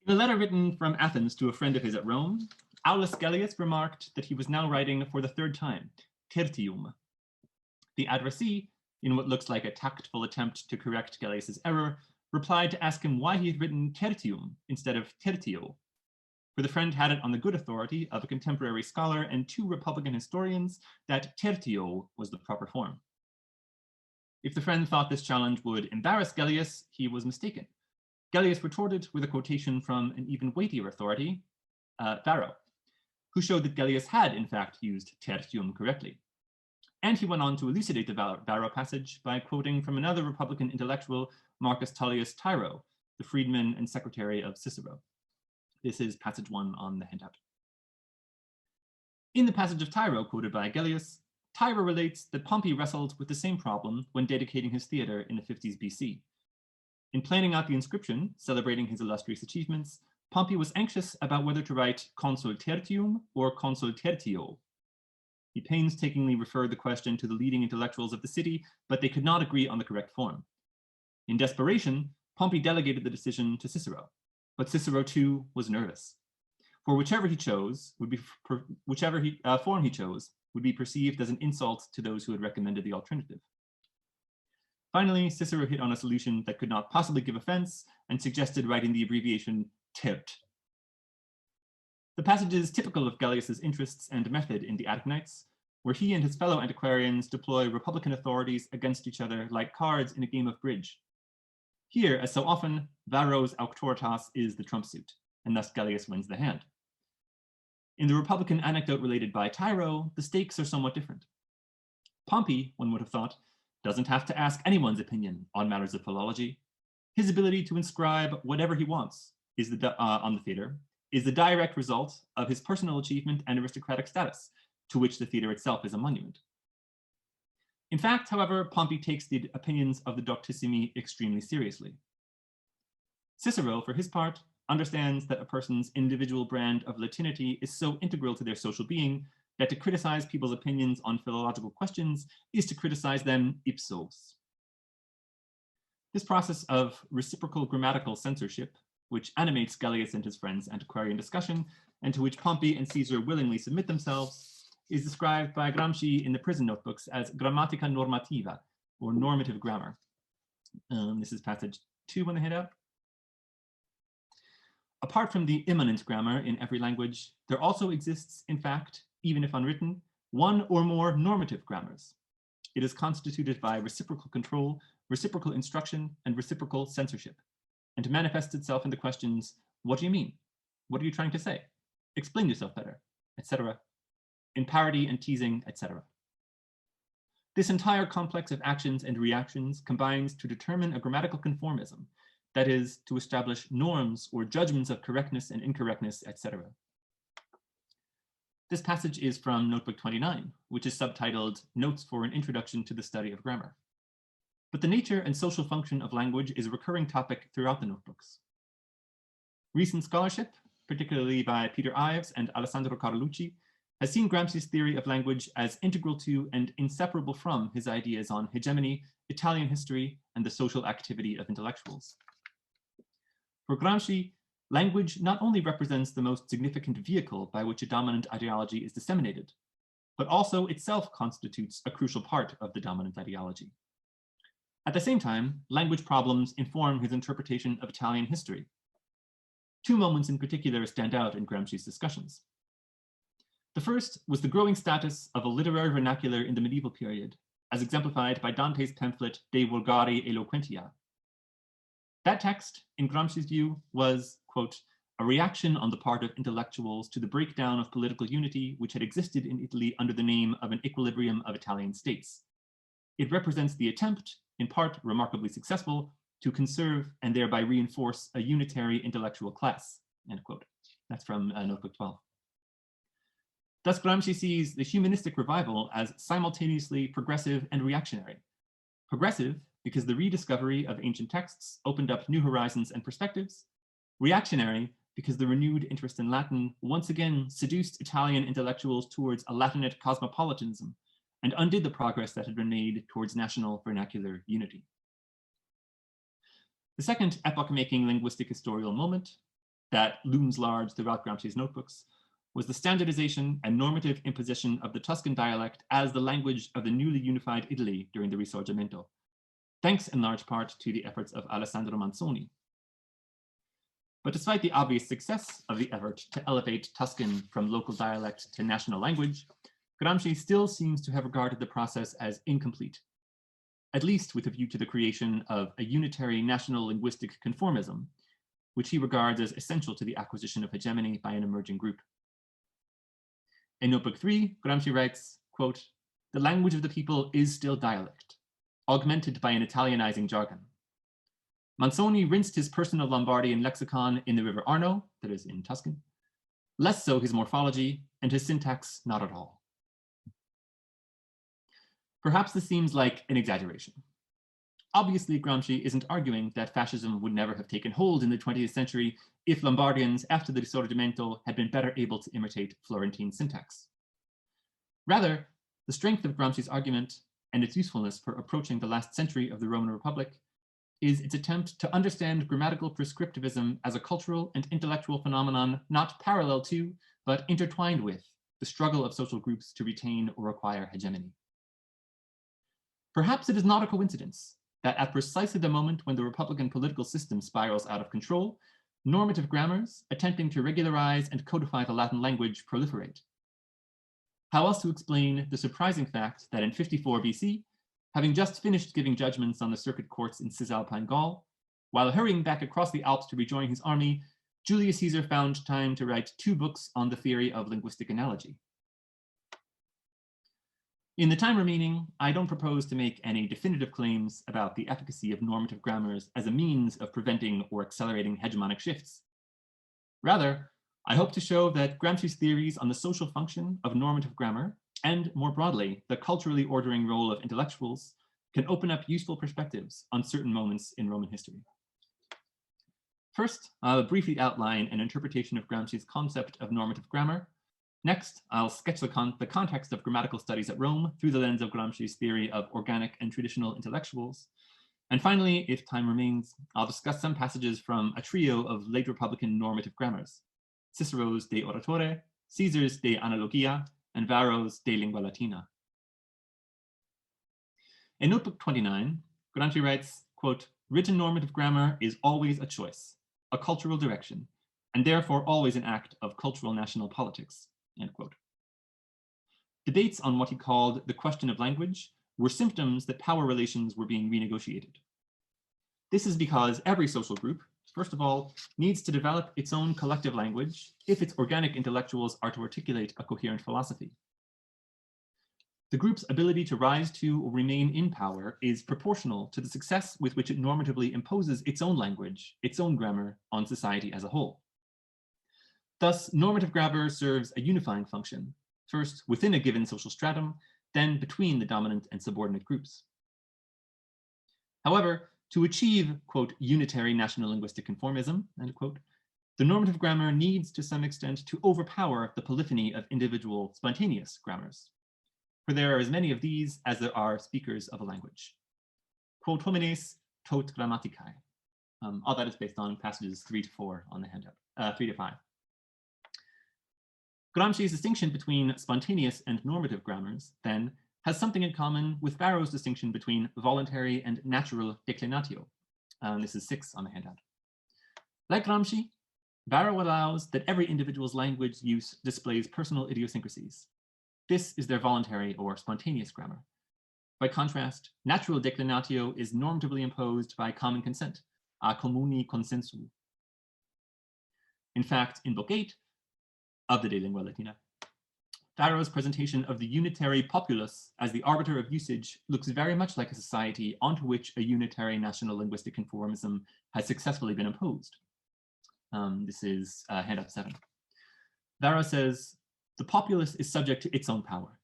In a letter written from Athens to a friend of his at Rome, Aulus Gellius remarked that he was now writing for the third time, tertium. The addressee, in what looks like a tactful attempt to correct Gellius's error, replied to ask him why he had written tertium instead of tertio, for the friend had it on the good authority of a contemporary scholar and 2 Republican historians that tertio was the proper form. If the friend thought this challenge would embarrass Gellius, he was mistaken. Gellius retorted with a quotation from an even weightier authority, Varro, who showed that Gellius had, in fact, used tertium correctly. And he went on to elucidate the Varro passage by quoting from another Republican intellectual, Marcus Tullius Tiro, the freedman and secretary of Cicero. This is passage 1 on the handout. In the passage of Tiro quoted by Gellius, Tiro relates that Pompey wrestled with the same problem when dedicating his theater in the 50s BC. In planning out the inscription, celebrating his illustrious achievements, Pompey was anxious about whether to write consul tertium or consul tertio. He painstakingly referred the question to the leading intellectuals of the city, but they could not agree on the correct form. In desperation, Pompey delegated the decision to Cicero, but Cicero too was nervous. For whichever form he chose would be perceived as an insult to those who had recommended the alternative. Finally, Cicero hit on a solution that could not possibly give offense and suggested writing the abbreviation tert. The passage is typical of Gellius's interests and method in the Attic, where he and his fellow antiquarians deploy Republican authorities against each other like cards in a game of bridge. Here, as so often, Varro's auctoritas is the trump suit, and thus Gellius wins the hand. In the Republican anecdote related by Tiro, the stakes are somewhat different. Pompey, one would have thought, doesn't have to ask anyone's opinion on matters of philology. His ability to inscribe whatever he wants on the theater is the direct result of his personal achievement and aristocratic status, to which the theater itself is a monument. In fact, however, Pompey takes the opinions of the doctissimi extremely seriously. Cicero, for his part, understands that a person's individual brand of Latinity is so integral to their social being that to criticize people's opinions on philological questions is to criticize them ipsos. This process of reciprocal grammatical censorship, which animates Gellius and his friends' antiquarian discussion, and to which Pompey and Caesar willingly submit themselves, is described by Gramsci in the prison notebooks as Grammatica normativa, or normative grammar. This is passage 2 on the handout. Apart from the immanent grammar in every language, there also exists, in fact, even if unwritten, one or more normative grammars. It is constituted by reciprocal control, reciprocal instruction, and reciprocal censorship, and manifests itself in the questions, what do you mean? What are you trying to say? Explain yourself better, etc., in parody and teasing, etc. This entire complex of actions and reactions combines to determine a grammatical conformism, that is, to establish norms or judgments of correctness and incorrectness, etc. This passage is from Notebook 29, which is subtitled Notes for an Introduction to the Study of Grammar. But the nature and social function of language is a recurring topic throughout the notebooks. Recent scholarship, particularly by Peter Ives and Alessandro Carlucci, has seen Gramsci's theory of language as integral to and inseparable from his ideas on hegemony, Italian history, and the social activity of intellectuals. For Gramsci, language not only represents the most significant vehicle by which a dominant ideology is disseminated, but also itself constitutes a crucial part of the dominant ideology. At the same time, language problems inform his interpretation of Italian history. 2 moments in particular stand out in Gramsci's discussions. The first was the growing status of a literary vernacular in the medieval period, as exemplified by Dante's pamphlet De Vulgari Eloquentia. That text, in Gramsci's view, was, quote, a reaction on the part of intellectuals to the breakdown of political unity which had existed in Italy under the name of an equilibrium of Italian states. It represents the attempt, in part remarkably successful, to conserve and thereby reinforce a unitary intellectual class, end quote. That's from Notebook 12. Thus, Gramsci sees the humanistic revival as simultaneously progressive and reactionary. Progressive because the rediscovery of ancient texts opened up new horizons and perspectives. Reactionary because the renewed interest in Latin once again seduced Italian intellectuals towards a Latinate cosmopolitanism and undid the progress that had been made towards national vernacular unity. The second epoch-making linguistic historical moment that looms large throughout Gramsci's notebooks was the standardization and normative imposition of the Tuscan dialect as the language of the newly unified Italy during the Risorgimento, thanks in large part to the efforts of Alessandro Manzoni. But despite the obvious success of the effort to elevate Tuscan from local dialect to national language, Gramsci still seems to have regarded the process as incomplete, at least with a view to the creation of a unitary national linguistic conformism, which he regards as essential to the acquisition of hegemony by an emerging group. In Notebook 3, Gramsci writes, quote, "The language of the people is still dialect, augmented by an Italianizing jargon. Manzoni rinsed his personal Lombardian lexicon in the river Arno, that is in Tuscan, less so his morphology, and his syntax not at all." Perhaps this seems like an exaggeration. Obviously, Gramsci isn't arguing that fascism would never have taken hold in the 20th century if Lombardians after the Risorgimento had been better able to imitate Florentine syntax. Rather, the strength of Gramsci's argument and its usefulness for approaching the last century of the Roman Republic is its attempt to understand grammatical prescriptivism as a cultural and intellectual phenomenon not parallel to, but intertwined with, the struggle of social groups to retain or acquire hegemony. Perhaps it is not a coincidence that at precisely the moment when the Republican political system spirals out of control, normative grammars attempting to regularize and codify the Latin language proliferate. How else to explain the surprising fact that in 54 BC, having just finished giving judgments on the circuit courts in Cisalpine Gaul, while hurrying back across the Alps to rejoin his army, Julius Caesar found time to write 2 books on the theory of linguistic analogy. In the time remaining, I don't propose to make any definitive claims about the efficacy of normative grammars as a means of preventing or accelerating hegemonic shifts. Rather, I hope to show that Gramsci's theories on the social function of normative grammar, and more broadly, the culturally ordering role of intellectuals, can open up useful perspectives on certain moments in Roman history. First, I'll briefly outline an interpretation of Gramsci's concept of normative grammar. Next, I'll sketch the context of grammatical studies at Rome through the lens of Gramsci's theory of organic and traditional intellectuals. And finally, if time remains, I'll discuss some passages from a trio of late Republican normative grammars: Cicero's De Oratore, Caesar's De Analogia, and Varro's De Lingua Latina. In Notebook 29, Gramsci writes, quote, "Written normative grammar is always a choice, a cultural direction, and therefore always an act of cultural national politics." End quote. Debates on what he called the question of language were symptoms that power relations were being renegotiated. This is because every social group, first of all, needs to develop its own collective language if its organic intellectuals are to articulate a coherent philosophy. The group's ability to rise to or remain in power is proportional to the success with which it normatively imposes its own language, its own grammar, on society as a whole. Thus, normative grammar serves a unifying function, first within a given social stratum, then between the dominant and subordinate groups. However, to achieve, quote, "unitary national linguistic conformism," end quote, the normative grammar needs to some extent to overpower the polyphony of individual spontaneous grammars, for there are as many of these as there are speakers of a language. Quod homines tot grammaticae. All that is based on passages 3 to 4 on the handout, 3 to 5. Gramsci's distinction between spontaneous and normative grammars, then, has something in common with Varro's distinction between voluntary and natural declinatio. This is 6 on the handout. Like Gramsci, Varro allows that every individual's language use displays personal idiosyncrasies. This is their voluntary or spontaneous grammar. By contrast, natural declinatio is normatively imposed by common consent, a communi consensu. In fact, in Book 8 of the De Lingua Latina, Varro's presentation of the unitary populace as the arbiter of usage looks very much like a society onto which a unitary national linguistic conformism has successfully been imposed. This is handout 7. Varro says, "The populace is subject to its own power.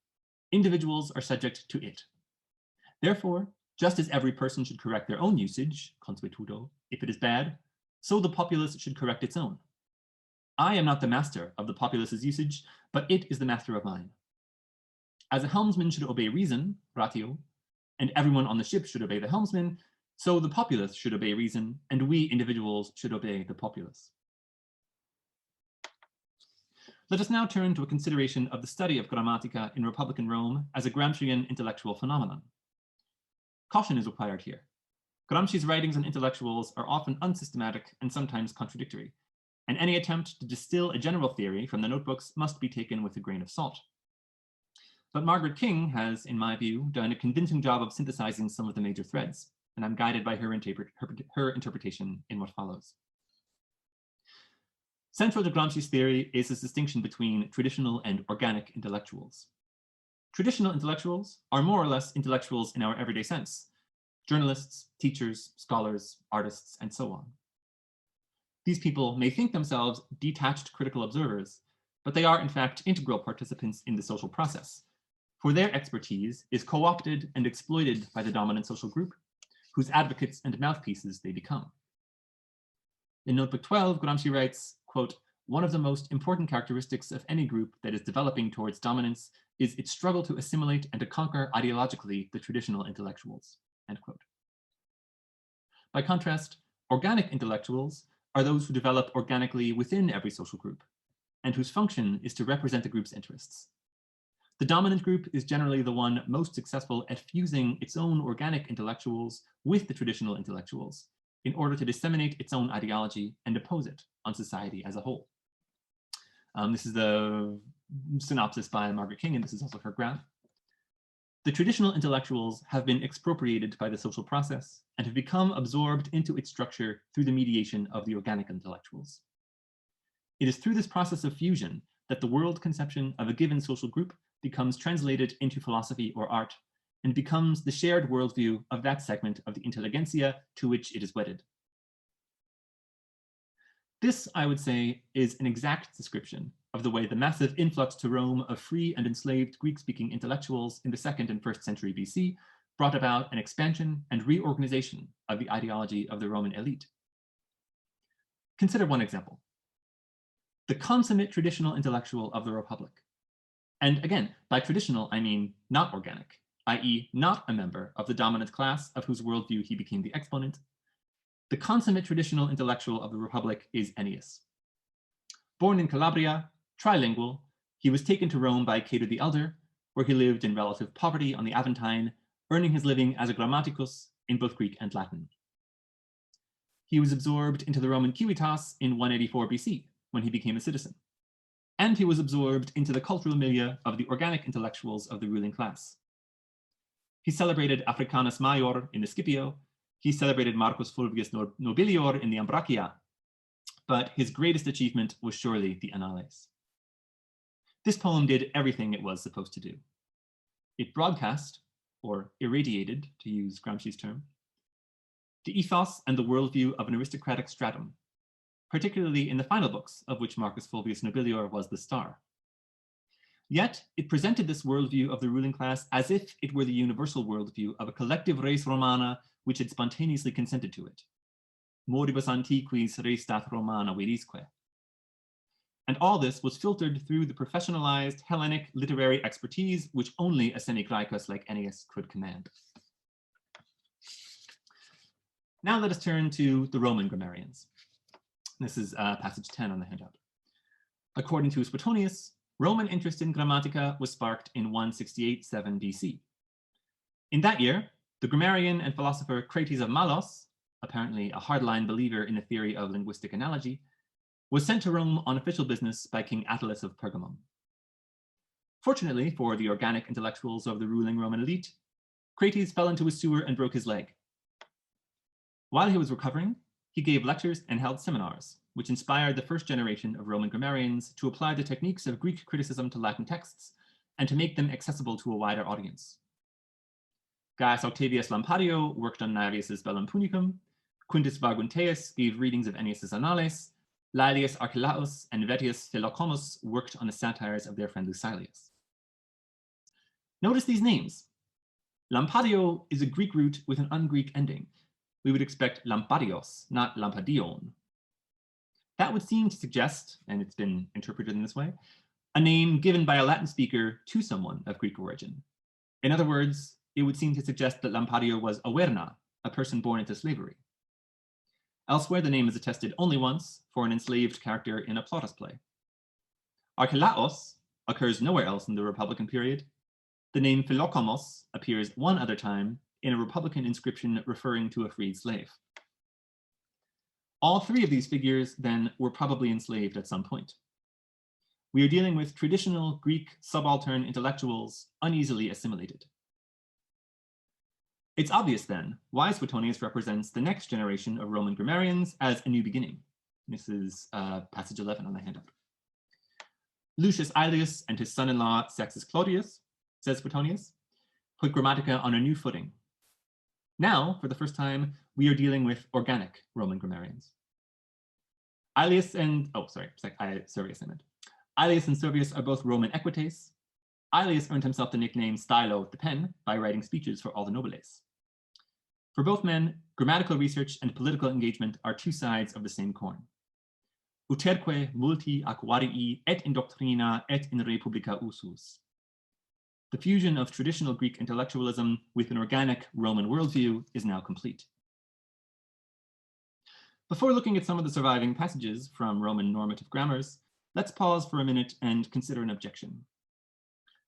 Individuals are subject to it. Therefore, just as every person should correct their own usage, consuetudo, if it is bad, so the populace should correct its own. I am not the master of the populace's usage, but it is the master of mine. As a helmsman should obey reason, ratio, and everyone on the ship should obey the helmsman, so the populace should obey reason, and we individuals should obey the populace." Let us now turn to a consideration of the study of Grammatica in Republican Rome as a Gramscian intellectual phenomenon. Caution is required here. Gramsci's writings on intellectuals are often unsystematic and sometimes contradictory, and any attempt to distill a general theory from the notebooks must be taken with a grain of salt. But Margaret King has, in my view, done a convincing job of synthesizing some of the major threads, and I'm guided by her interpretation in what follows. Central to Gramsci's theory is this distinction between traditional and organic intellectuals. Traditional intellectuals are more or less intellectuals in our everyday sense: journalists, teachers, scholars, artists, and so on. These people may think themselves detached critical observers, but they are in fact integral participants in the social process, for their expertise is co-opted and exploited by the dominant social group, whose advocates and mouthpieces they become. In Notebook 12, Gramsci writes, quote, "One of the most important characteristics of any group that is developing towards dominance is its struggle to assimilate and to conquer ideologically the traditional intellectuals," end quote. By contrast, organic intellectuals are those who develop organically within every social group, and whose function is to represent the group's interests. The dominant group is generally the one most successful at fusing its own organic intellectuals with the traditional intellectuals in order to disseminate its own ideology and oppose it on society as a whole. This is the synopsis by Margaret King, and this is also her graph. The traditional intellectuals have been expropriated by the social process and have become absorbed into its structure through the mediation of the organic intellectuals. It is through this process of fusion that the world conception of a given social group becomes translated into philosophy or art and becomes the shared worldview of that segment of the intelligentsia to which it is wedded. This, I would say, is an exact description of the way the massive influx to Rome of free and enslaved Greek-speaking intellectuals in the 2nd and 1st century BC brought about an expansion and reorganization of the ideology of the Roman elite. Consider one example: the consummate traditional intellectual of the Republic. And again, by traditional, I mean not organic, i.e. not a member of the dominant class of whose worldview he became the exponent. The consummate traditional intellectual of the Republic is Ennius. Born in Calabria, trilingual, he was taken to Rome by Cato the Elder, where he lived in relative poverty on the Aventine, earning his living as a grammaticus in both Greek and Latin. He was absorbed into the Roman civitas in 184 BC, when he became a citizen. And he was absorbed into the cultural milieu of the organic intellectuals of the ruling class. He celebrated Africanus Major in the Scipio. He celebrated Marcus Fulvius Nobilior in the Ambracia. But his greatest achievement was surely the Annales. This poem did everything it was supposed to do. It broadcast, or irradiated, to use Gramsci's term, the ethos and the worldview of an aristocratic stratum, particularly in the final books, of which Marcus Fulvius Nobilior was the star. Yet, it presented this worldview of the ruling class as if it were the universal worldview of a collective res romana which had spontaneously consented to it. Moribus antiquis restat romana verisque. And all this was filtered through the professionalized Hellenic literary expertise which only a semi-Graecus like Ennius could command. Now let us turn to the Roman grammarians. This is passage 10 on the handout. According to Suetonius, Roman interest in Grammatica was sparked in 168-7 BC. In that year, the grammarian and philosopher Crates of Malos, apparently a hardline believer in the theory of linguistic analogy, was sent to Rome on official business by King Attalus of Pergamum. Fortunately for the organic intellectuals of the ruling Roman elite, Crates fell into a sewer and broke his leg. While he was recovering, he gave lectures and held seminars, which inspired the first generation of Roman grammarians to apply the techniques of Greek criticism to Latin texts and to make them accessible to a wider audience. Gaius Octavius Lampadio worked on Naevius's Bellum Punicum, Quintus Vargunteus gave readings of Ennius's Annales, Laelius Archelaus and Vettius Philocomus worked on the satires of their friend Lucilius. Notice these names. Lampadio is a Greek root with an un-Greek ending. We would expect Lampadios, not Lampadion. That would seem to suggest, and it's been interpreted in this way, a name given by a Latin speaker to someone of Greek origin. In other words, it would seem to suggest that Lampadio was Auverna, a person born into slavery. Elsewhere, the name is attested only once for an enslaved character in a Plautus play. Archelaos occurs nowhere else in the Republican period. The name Philokomos appears one other time in a Republican inscription referring to a freed slave. All three of these figures, then, were probably enslaved at some point. We are dealing with traditional Greek subaltern intellectuals uneasily assimilated. It's obvious, then, why Suetonius represents the next generation of Roman grammarians as a new beginning. This is passage 11 on the handout. Lucius Aelius and his son-in-law Sextus Claudius, says Suetonius, put Grammatica on a new footing. Now, for the first time, we are dealing with organic Roman grammarians. Aelius and, Servius I meant. Aelius and Servius are both Roman equites. Aelius earned himself the nickname Stylo, the pen, by writing speeches for all the nobiles. For both men, grammatical research and political engagement are two sides of the same coin. Uterque multi aquarii et in doctrina et in republica usus. The fusion of traditional Greek intellectualism with an organic Roman worldview is now complete. Before looking at some of the surviving passages from Roman normative grammars, let's pause for a minute and consider an objection.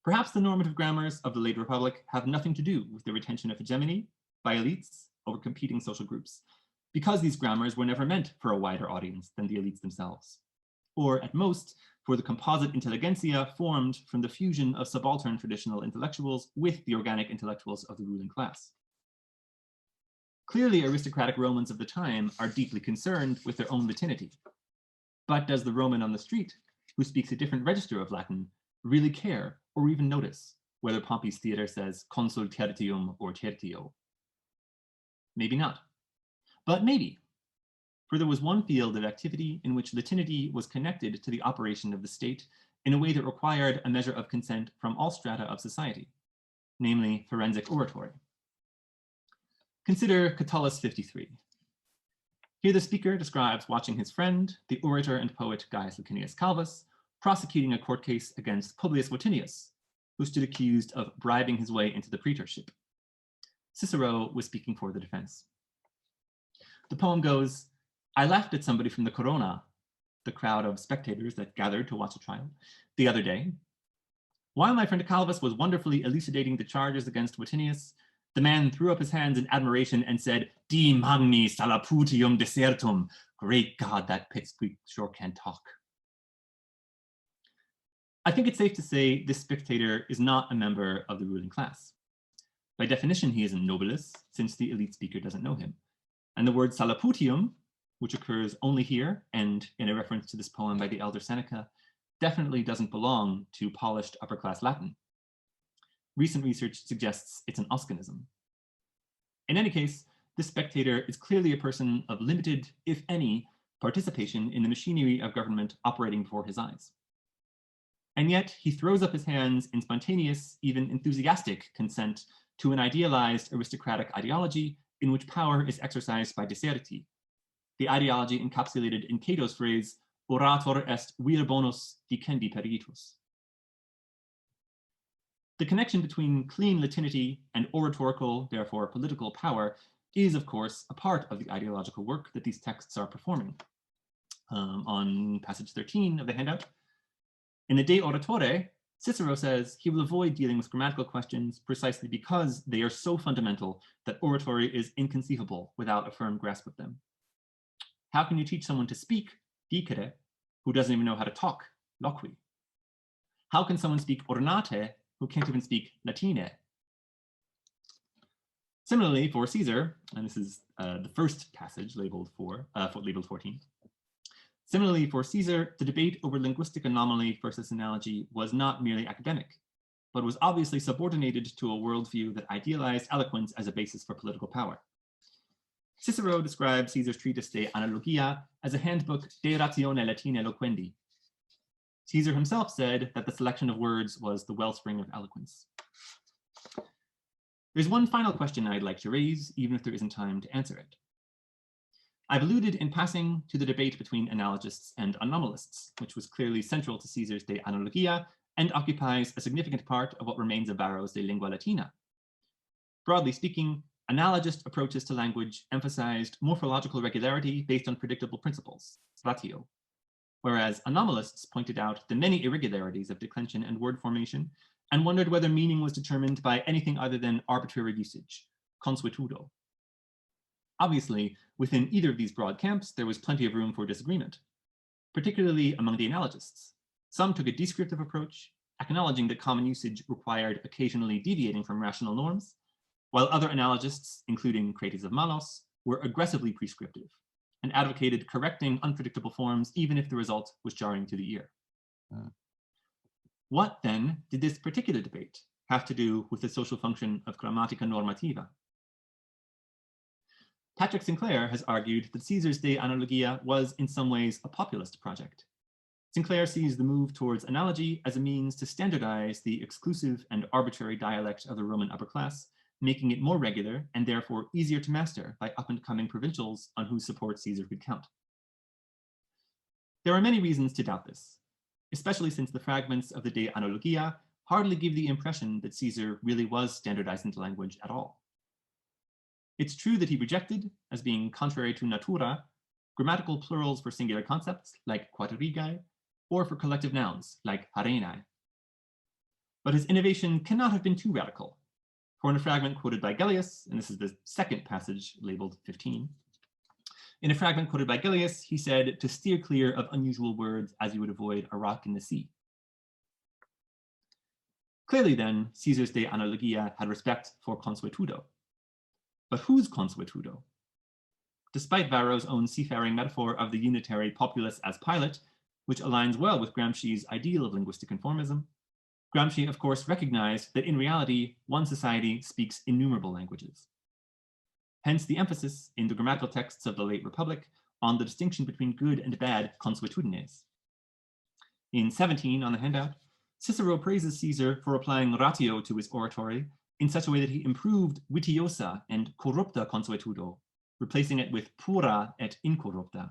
Perhaps the normative grammars of the late Republic have nothing to do with the retention of hegemony by elites over competing social groups, because these grammars were never meant for a wider audience than the elites themselves, or at most, for the composite intelligentsia formed from the fusion of subaltern traditional intellectuals with the organic intellectuals of the ruling class. Clearly, aristocratic Romans of the time are deeply concerned with their own Latinity. But does the Roman on the street, who speaks a different register of Latin, really care or even notice whether Pompey's theater says consul tertium or tertio? Maybe not, but maybe. For there was one field of activity in which Latinity was connected to the operation of the state in a way that required a measure of consent from all strata of society, namely forensic oratory. Consider Catullus 53. Here the speaker describes watching his friend, the orator and poet Gaius Licinius Calvus, prosecuting a court case against Publius Vatinius, who stood accused of bribing his way into the praetorship. Cicero was speaking for the defense. The poem goes, I laughed at somebody from the Corona, the crowd of spectators that gathered to watch a trial, the other day. While my friend Calvus was wonderfully elucidating the charges against Vatinius, the man threw up his hands in admiration and said, Di magni salaputium desertum. Great God, that pipsqueak sure can talk. I think it's safe to say this spectator is not a member of the ruling class. By definition, he is a nobilis, since the elite speaker doesn't know him. And the word salaputium, which occurs only here and in a reference to this poem by the elder Seneca, definitely doesn't belong to polished upper-class Latin. Recent research suggests it's an Oscanism. In any case, this spectator is clearly a person of limited, if any, participation in the machinery of government operating before his eyes. And yet he throws up his hands in spontaneous, even enthusiastic consent to an idealized aristocratic ideology in which power is exercised by deserti, the ideology encapsulated in Cato's phrase, orator est vir bonus dicendi peritus. The connection between clean Latinity and oratorical, therefore political power is, of course, a part of the ideological work that these texts are performing. On passage 13 of the handout, in the De Oratore, Cicero says he will avoid dealing with grammatical questions precisely because they are so fundamental that oratory is inconceivable without a firm grasp of them. How can you teach someone to speak, dicere, who doesn't even know how to talk, loqui? How can someone speak ornate, who can't even speak Latine? Similarly, for Caesar, and this is the first passage labeled 14. Similarly, for Caesar, the debate over linguistic anomaly versus analogy was not merely academic, but was obviously subordinated to a worldview that idealized eloquence as a basis for political power. Cicero describes Caesar's treatise De Analogia as a handbook de ratione Latine loquendi. Caesar himself said that the selection of words was the wellspring of eloquence. There's one final question I'd like to raise, even if there isn't time to answer it. I've alluded in passing to the debate between analogists and anomalists, which was clearly central to Caesar's De Analogia and occupies a significant part of what remains of Varro's De Lingua Latina. Broadly speaking, analogist approaches to language emphasized morphological regularity based on predictable principles, ratio, whereas anomalists pointed out the many irregularities of declension and word formation and wondered whether meaning was determined by anything other than arbitrary usage, consuetudo. Obviously, within either of these broad camps, there was plenty of room for disagreement, particularly among the analogists. Some took a descriptive approach, acknowledging that common usage required occasionally deviating from rational norms, while other analogists, including Crates of Malos, were aggressively prescriptive and advocated correcting unpredictable forms even if the result was jarring to the ear. What, then, did this particular debate have to do with the social function of Grammatica normativa? Patrick Sinclair has argued that Caesar's De Analogia was in some ways a populist project. Sinclair sees the move towards analogy as a means to standardize the exclusive and arbitrary dialect of the Roman upper class, making it more regular and therefore easier to master by up-and-coming provincials on whose support Caesar could count. There are many reasons to doubt this, especially since the fragments of the De Analogia hardly give the impression that Caesar really was standardizing the language at all. It's true that he rejected, as being contrary to natura, grammatical plurals for singular concepts, like quadrigae, or for collective nouns, like harenae. But his innovation cannot have been too radical, for in a fragment quoted by Gellius, and this is the second passage labeled 15, in a fragment quoted by Gellius, he said to steer clear of unusual words as you would avoid a rock in the sea. Clearly then, Caesar's De Analogia had respect for consuetudo. But whose consuetudo? Despite Varro's own seafaring metaphor of the unitary populace as pilot, which aligns well with Gramsci's ideal of linguistic conformism, Gramsci, of course, recognized that in reality, one society speaks innumerable languages. Hence the emphasis in the grammatical texts of the late Republic on the distinction between good and bad consuetudines. In 17 on the handout, Cicero praises Caesar for applying ratio to his oratory in such a way that he improved vitiosa and corrupta consuetudo, replacing it with pura et incorrupta.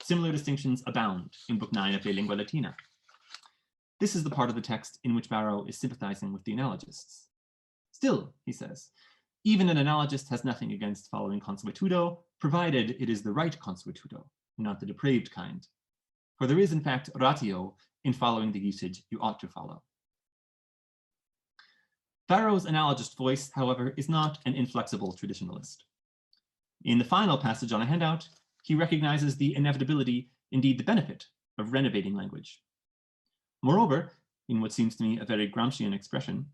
Similar distinctions abound in Book 9 of De Lingua Latina. This is the part of the text in which Varro is sympathizing with the analogists. Still, he says, even an analogist has nothing against following consuetudo, provided it is the right consuetudo, not the depraved kind. For there is, in fact, ratio in following the usage you ought to follow. Varro's analogist voice, however, is not an inflexible traditionalist. In the final passage on a handout, he recognizes the inevitability, indeed the benefit, of renovating language. Moreover, in what seems to me a very Gramscian expression,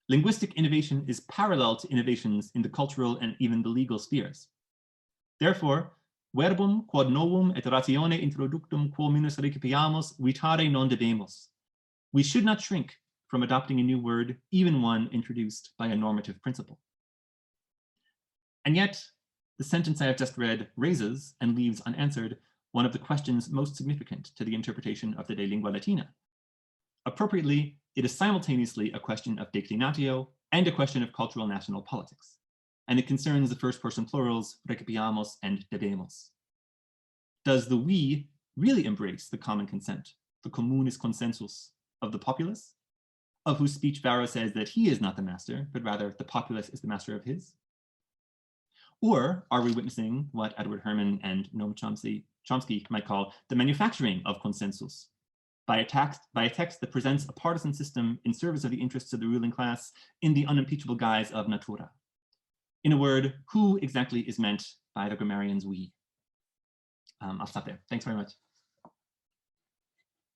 linguistic innovation is parallel to innovations in the cultural and even the legal spheres. Therefore, verbum quod novum et ratione introductum quo minus recipiamus vitare non debemus. We should not shrink from adopting a new word, even one introduced by a normative principle. And yet, the sentence I have just read raises and leaves unanswered one of the questions most significant to the interpretation of the De Lingua Latina. Appropriately, it is simultaneously a question of declinatio and a question of cultural national politics, and it concerns the first-person plurals recipiamus and debemus. Does the we really embrace the common consent, the communis consensus of the populace, of whose speech Varro says that he is not the master, but rather the populace is the master of his? Or are we witnessing what Edward Herman and Noam Chomsky might call the manufacturing of consensus, by a text that presents a partisan system in service of the interests of the ruling class in the unimpeachable guise of natura? In a word, who exactly is meant by the grammarian's we? I'll stop there. Thanks very much.